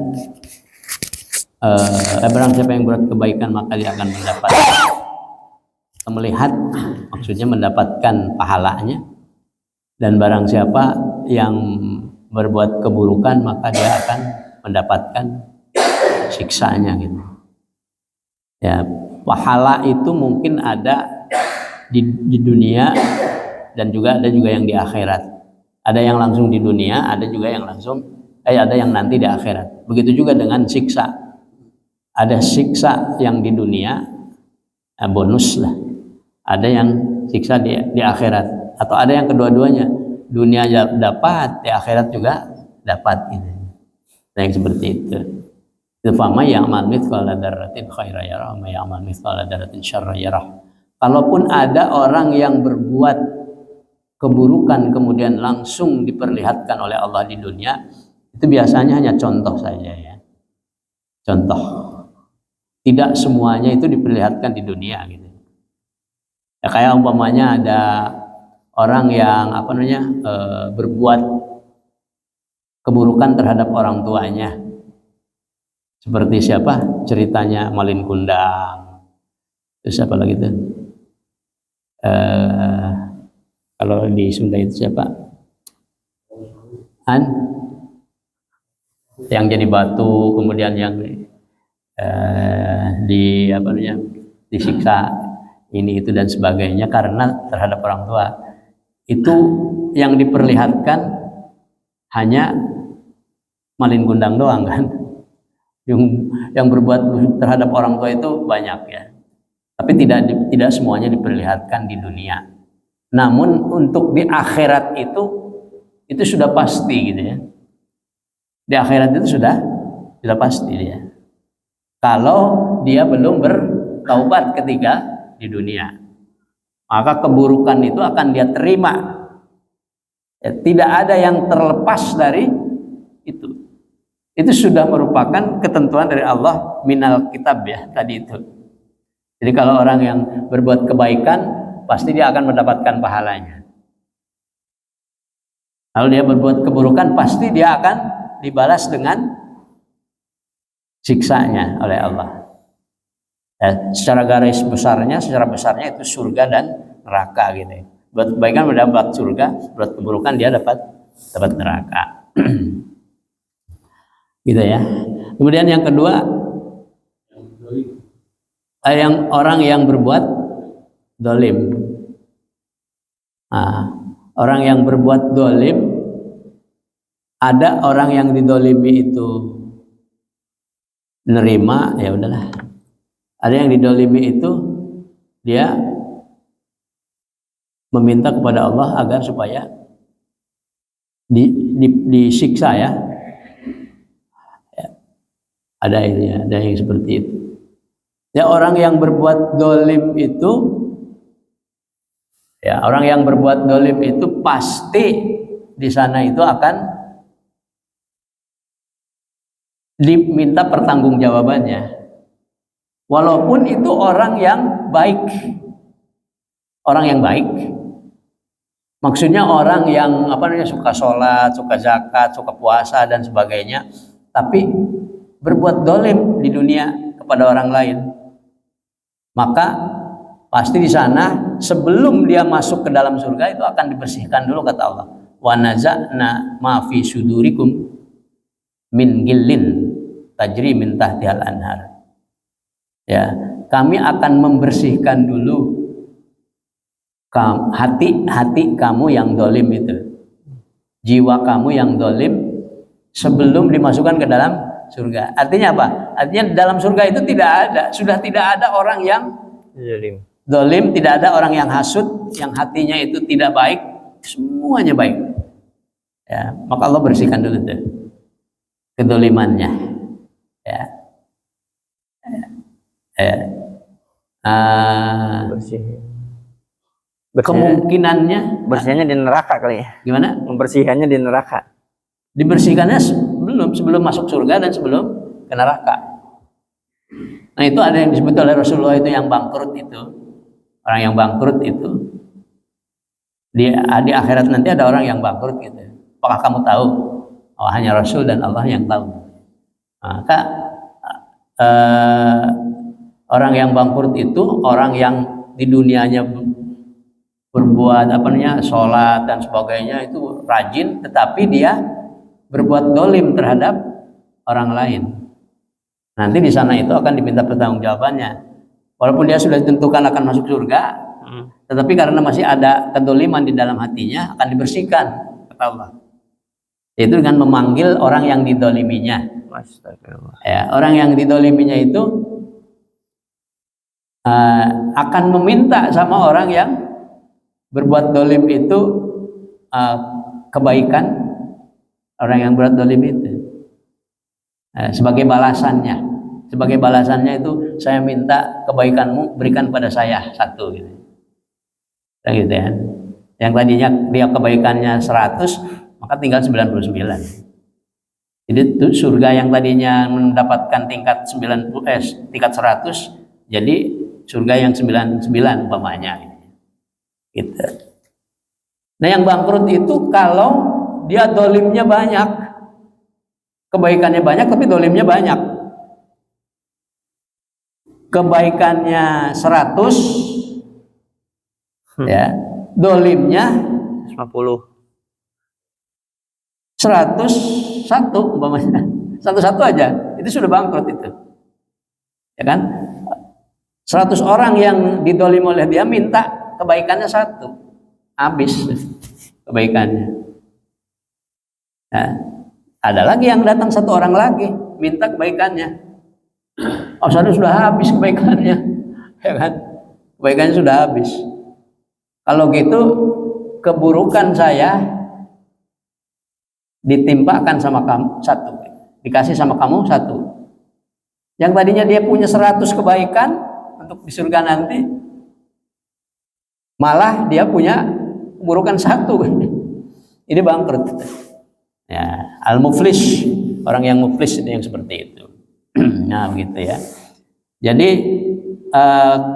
barang siapa yang berbuat kebaikan, maka dia akan melihat, maksudnya mendapatkan pahalanya. Dan barang siapa yang berbuat keburukan, maka dia akan mendapatkan siksanya gitu. Ya, pahala itu mungkin ada di dunia dan juga ada yang di akhirat. Ada yang langsung di dunia, ada juga yang ada yang nanti di akhirat. Begitu juga dengan siksa. Ada siksa yang di dunia, bonus lah. Ada yang siksa di akhirat, atau ada yang kedua-duanya, dunia dapat, di akhirat juga dapat gitu. Nah, yang seperti itu. Fama ya'mal mithqala dzarratin khairan yarah, wa ya'mal mithqala dzarratin syarran yarah. Kalaupun ada orang yang berbuat keburukan kemudian langsung diperlihatkan oleh Allah di dunia, itu biasanya hanya contoh saja ya. Contoh. Tidak semuanya itu diperlihatkan di dunia gitu. Ya, kayak umpamanya ada orang yang berbuat keburukan terhadap orang tuanya. Seperti siapa? Ceritanya Malin Kundang. Terus apa lagi tuh? Kalau di Sunda itu siapa? Yang jadi batu, kemudian yang disiksa ini itu dan sebagainya karena terhadap orang tua. Itu yang diperlihatkan hanya Malin Kundang doang kan. Yang berbuat terhadap orang tua itu banyak ya. Tapi tidak semuanya diperlihatkan di dunia. Namun untuk di akhirat itu sudah pasti gitu ya. Di akhirat itu sudah pasti dia. Kalau dia belum bertaubat ketika di dunia, maka keburukan itu akan dia terima. Ya, tidak ada yang terlepas dari itu. Itu sudah merupakan ketentuan dari Allah minal kitab ya tadi itu. Jadi kalau orang yang berbuat kebaikan pasti dia akan mendapatkan pahalanya. Kalau dia berbuat keburukan pasti dia akan dibalas dengan siksanya oleh Allah. Ya, secara secara besarnya itu surga dan neraka gitu. Buat kebaikan mendapat surga, buat keburukan dia dapat neraka. Gitu ya. Kemudian yang kedua, yang orang yang berbuat dolim. Orang yang berbuat dolim, ada orang yang didolimi itu nerima, ya udahlah. Ada yang didolimi itu dia meminta kepada Allah agar supaya disiksa ya. Ada yang seperti itu. Ya, orang yang berbuat dolim itu, pasti di sana itu akan diminta pertanggungjawabannya. Walaupun itu orang yang baik. Orang yang baik. Maksudnya orang yang suka sholat, suka zakat, suka puasa dan sebagainya, tapi berbuat dolim di dunia kepada orang lain, maka Pasti di sana sebelum dia masuk ke dalam surga itu akan dibersihkan dulu, kata Allah. Wa naza'na ma fi sudurikum min gillin tajri min tahtihal anhar. Ya, kami akan membersihkan dulu hati kamu yang dolim itu, jiwa kamu yang dolim sebelum dimasukkan ke dalam surga. Artinya apa? Artinya dalam surga itu sudah tidak ada orang yang dolim, tidak ada orang yang hasud, yang hatinya itu tidak baik, semuanya baik. Ya, maka Allah bersihkan dulu tuh kedolimannya. Ya. Kemungkinannya bersihnya di neraka kali ya. gimana? Membersihannya di neraka. Dibersihkannya sebelum masuk surga dan sebelum ke neraka. Nah, itu ada yang disebut oleh Rasulullah itu yang bangkrut itu. Orang yang bangkrut itu di akhirat nanti ada orang yang bangkrut gitu. Apakah kamu tahu? Oh, hanya Rasul dan Allah yang tahu. Maka orang yang bangkrut itu orang yang di dunianya berbuat sholat dan sebagainya itu rajin, tetapi dia berbuat dolim terhadap orang lain. Nanti di sana itu akan diminta pertanggungjawabannya. Walaupun dia sudah ditentukan akan masuk surga, tetapi karena masih ada kedoliman di dalam hatinya akan dibersihkan, kata Allah. Yaitu dengan memanggil orang yang didoliminya. Ya, orang yang didoliminya itu akan meminta sama orang yang berbuat dolim itu kebaikan orang yang berbuat dolim itu sebagai balasannya itu saya minta kebaikanmu berikan pada saya satu gitu. Gitu ya. Yang tadinya dia kebaikannya 100 maka tinggal 99. Jadi itu surga yang tadinya mendapatkan tingkat 100 jadi surga yang 99 umpamanya. Gitu. Nah, yang bangkrut itu kalau dia dolimnya banyak, kebaikannya banyak tapi dolimnya banyak. Kebaikannya 100, ya, dolimnya 50. 101 umpamanya, 101 aja, itu sudah bangkrut itu, ya kan? 100 orang yang didolim oleh dia minta kebaikannya 1, habis kebaikannya. Nah, ada lagi yang datang 1 orang lagi minta kebaikannya, oh sudah habis kebaikannya, ya kan? Kebaikannya sudah habis. Kalau gitu keburukan saya ditimpakan sama kamu 1, dikasih sama kamu 1. Yang tadinya dia punya 100 kebaikan untuk di surga nanti, malah dia punya keburukan 1. Ini bangkrut. Ya, al-muflis, orang yang muflis itu yang seperti itu. Nah, begitu ya. Jadi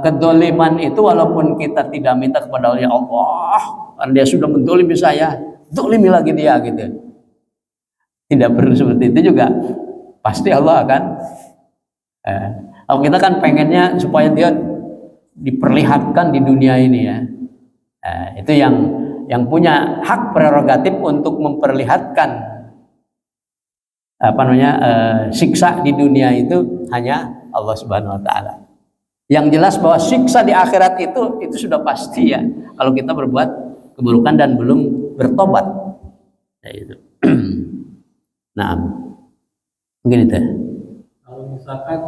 kedoliman itu walaupun kita tidak minta kepada Allah, ya Allah, karena dia sudah mendolimi saya, dolimi lagi dia gitu. Tidak perlu seperti itu juga. Pasti Allah akan kalau kita kan pengennya supaya dia diperlihatkan di dunia ini ya. Itu yang punya hak prerogatif untuk memperlihatkan siksa di dunia itu hanya Allah Subhanahu wa taala. Yang jelas bahwa siksa di akhirat itu sudah pasti ya kalau kita berbuat keburukan dan belum bertobat. Ya itu. Nah, mungkin itu. Kalau misalkan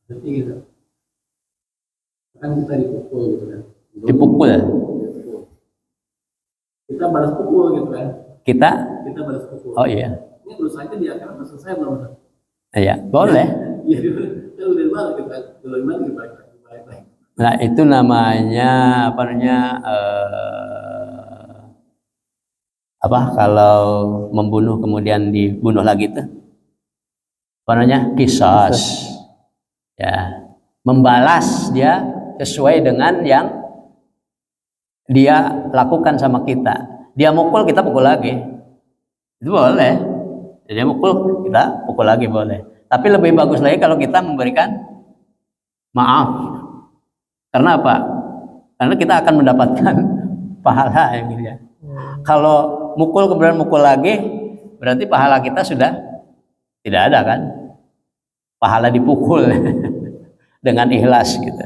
berarti gitu, kan kita dipukul gitu kan. Dipukul. Kita balas pukul gitu kan. Kita balas pukul. Oh iya. Ini urusannya di akhirat udah selesai belum? Iya, boleh. Iya, kan udah balik gitu kan. Belum balik. Nah, itu namanya kalau membunuh kemudian dibunuh lagi itu qisas. Ya, membalas dia sesuai dengan yang dia lakukan sama kita. Dia mukul, kita pukul lagi. Itu boleh. Dia mukul, kita pukul lagi boleh. Tapi lebih bagus lagi kalau kita memberikan maaf. Karena apa? Karena kita akan mendapatkan pahala ya, gitu ya. Kalau mukul kemudian mukul lagi, berarti pahala kita sudah tidak ada kan? Pahala dipukul dengan ikhlas gitu.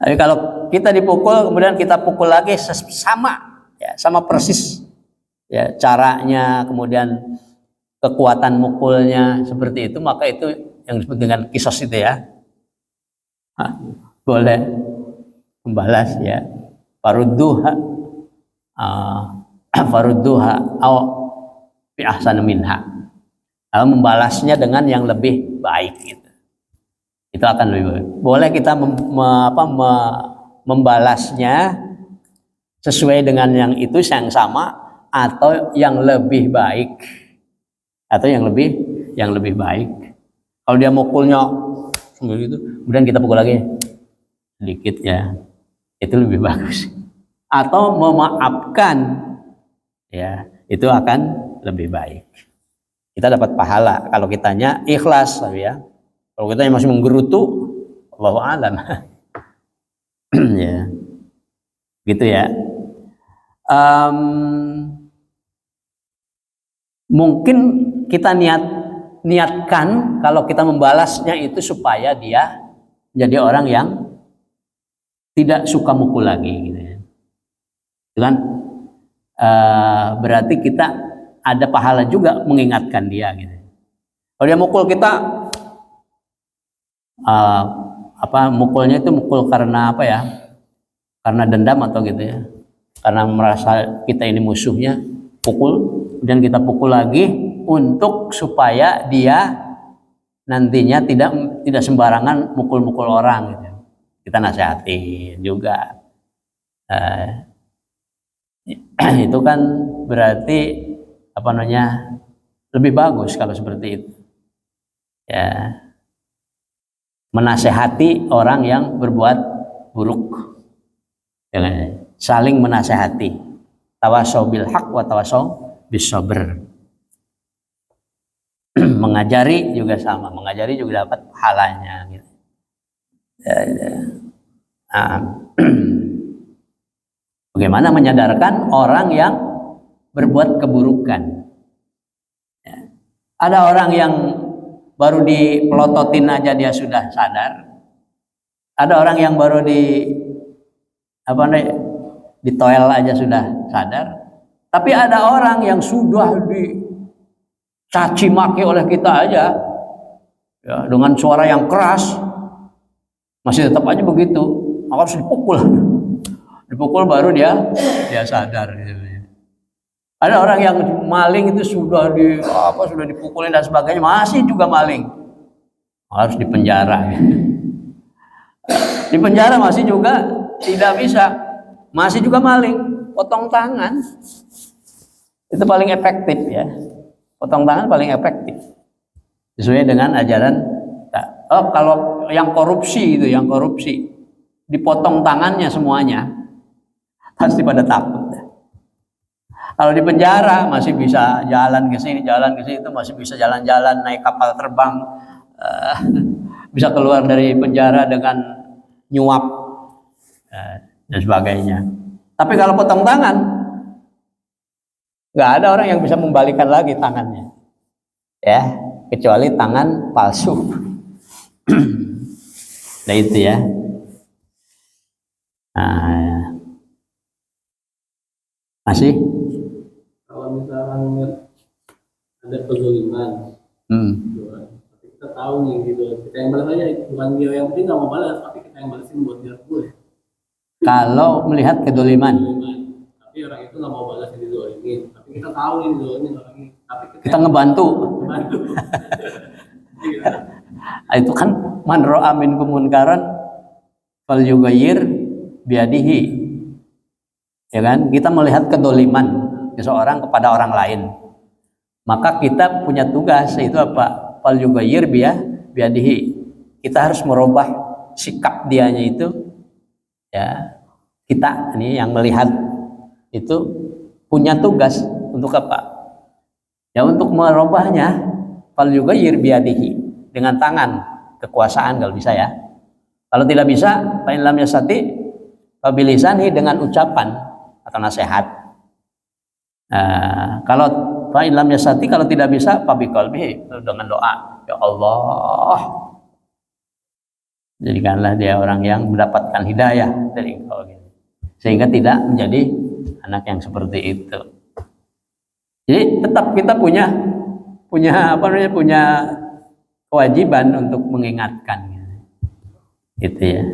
Tapi kalau kita dipukul kemudian kita pukul lagi sama, ya, sama persis, ya, caranya, kemudian kekuatan mukulnya seperti itu, maka itu yang disebut dengan kisos itu ya. Boleh membalas ya. Farudduha au bi ahsana minha. Membalasnya dengan yang lebih baik gitu. Itu akan lebih baik. Boleh kita membalasnya sesuai dengan yang itu yang sama atau yang lebih baik. Atau yang lebih baik. Kalau dia mukulnya gitu, kemudian kita pukul lagi sedikit ya. Itu lebih bagus. Atau memaafkan ya, itu akan lebih baik. Kita dapat pahala kalau kitanya ikhlas ya. Kalau kita masih menggerutu, Allahu a'lam. Ya. Gitu ya. Mungkin kita niatkan kalau kita membalasnya itu supaya dia jadi orang yang tidak suka mukul lagi gitu ya. Itu kan berarti kita ada pahala juga mengingatkan dia gitu. Kalau dia mukul kita mukulnya itu mukul karena apa ya? Karena dendam atau gitu ya. Karena merasa kita ini musuhnya, pukul, dan kita pukul lagi untuk supaya dia nantinya tidak sembarangan mukul-mukul orang gitu. Kita nasihatin juga. Itu kan berarti apa namanya? Lebih bagus kalau seperti itu. Ya. Menasehati orang yang berbuat buruk. Jangan saling menasehati. Tawasau bil haq wa tawasau bis sabr. Mengajari juga sama, mengajari juga dapat pahalanya gitu. Bagaimana menyadarkan orang yang berbuat keburukan. Ya. Ada orang yang baru dipelototin aja dia sudah sadar. Ada orang yang baru ditoel aja sudah sadar. Tapi ada orang yang sudah dicaci maki oleh kita aja, ya, dengan suara yang keras, masih tetap aja begitu. Harus dipukul baru dia sadar. Ada orang yang maling itu sudah dipukulin dan sebagainya, masih juga maling, harus dipenjara. Di penjara masih juga tidak bisa, masih juga maling, potong tangan. Itu paling efektif ya, potong tangan paling efektif sesuai dengan ajaran. Kalau yang korupsi dipotong tangannya semuanya, pasti pada takut. Kalau di penjara masih bisa jalan ke sini itu masih bisa jalan-jalan, naik kapal terbang, bisa keluar dari penjara dengan nyuap dan sebagainya. Tapi kalau potong tangan, nggak ada orang yang bisa membalikan lagi tangannya, ya, kecuali tangan palsu. Nah itu ya. Masih? Kalau misalkan ada kezaliman, tapi kita tahu nih gitu, kita yang balas aja, bukan dia yang penting nggak mau balas, tapi kita yang balasin buat dia boleh. Kalau melihat kedoliman, tapi orang itu nggak mau balas yang dizolimin, tapi kita tahu nih dizolimin orang ini, tapi kita ngebantu. Itu kan man ra'a minkum munkaran falyughayyir biyadihi. Ya kan? Kita melihat kedoliman seseorang kepada orang lain, maka kita punya tugas, yaitu apa? Falyughayyir biyadihi. Kita harus merubah sikap dianya itu. Ya, kita ini yang melihat itu punya tugas untuk apa? Ya, untuk merubahnya. Falyughayyir biyadihi, dengan tangan, kekuasaan kalau bisa ya. Kalau tidak bisa, fa in lam yastati fa bilisanihi, dengan ucapan atau nasihat. Kalau fa in lam yastati, kalau tidak bisa fa biqalbihi, dengan doa. Ya Allah, jadikanlah dia orang yang mendapatkan hidayah dari Engkau, sehingga tidak menjadi anak yang seperti itu. Jadi tetap kita punya kewajiban untuk mengingatkan, gitu ya.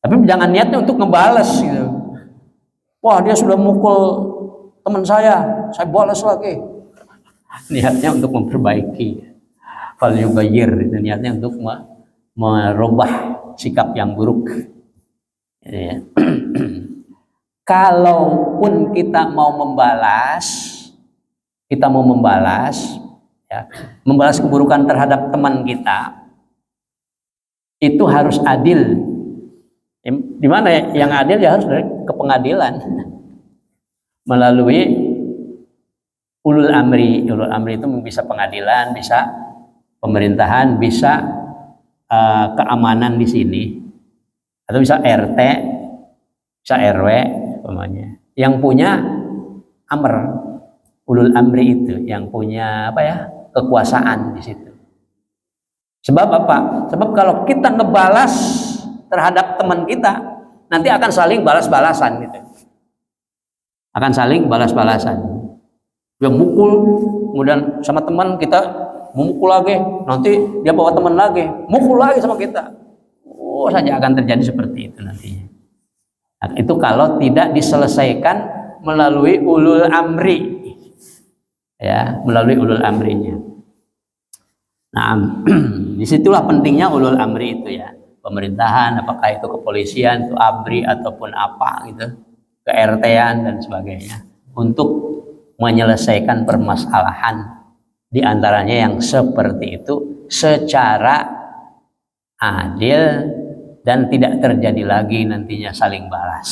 Tapi jangan niatnya untuk ngebales gitu. Wah, dia sudah mukul teman saya balas lagi. Niatnya untuk memperbaiki. Fal yughayyir, itu niatnya untuk merubah sikap yang buruk. Ya. Kalaupun kita mau membalas ya, membalas keburukan terhadap teman kita, itu harus adil. Di mana yang adil ya harus dari ke pengadilan melalui ulul amri. Ulul amri itu bisa pengadilan, bisa pemerintahan, bisa keamanan di sini, atau bisa RT, bisa RW umpamanya. Yang punya amr, ulul amri itu yang punya kekuasaan di situ. Sebab apa? Sebab kalau kita ngebalas terhadap teman kita, nanti akan saling balas-balasan gitu. Akan saling balas-balasan. Dia mukul, kemudian sama teman kita memukul lagi, nanti dia bawa teman lagi, mukul lagi sama kita. Saja akan terjadi seperti itu nantinya. Nah, itu kalau tidak diselesaikan melalui ulul amri. Ya, melalui ulul amrinya. Nah, disitulah pentingnya ulul amri itu ya. Pemerintahan, apakah itu kepolisian, itu ABRI ataupun apa gitu, ke RT-an dan sebagainya, untuk menyelesaikan permasalahan di antaranya yang seperti itu secara adil dan tidak terjadi lagi nantinya saling balas.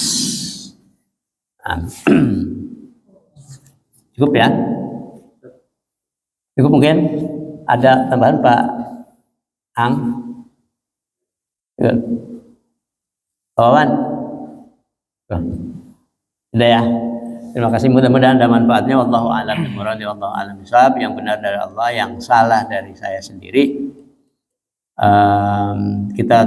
Cukup ya? Cukup mungkin? Ada tambahan Pak Ang? Kawan? Sudah ya? Terima kasih, mudah-mudahan ada manfaatnya. Wallahu a'lam bishawab, wallahu a'lam bishawab. Yang benar dari Allah, yang salah dari saya sendiri. Kita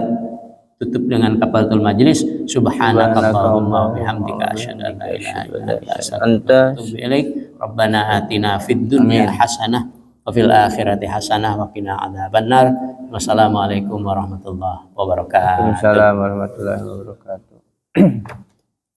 tutup dengan kafaratul majlis. Subhanakallahumma wa bihamdika asyhadu an la ilaha illa anta astaghfiruka wa atubu ilaik. Rabbana atina fid dunya hasanah wa fil akhirati hasanah wa qina adzabannar. Wassalamualaikum warahmatullahi wabarakatuh. Waalaikumsalam warahmatullahi wabarakatuh.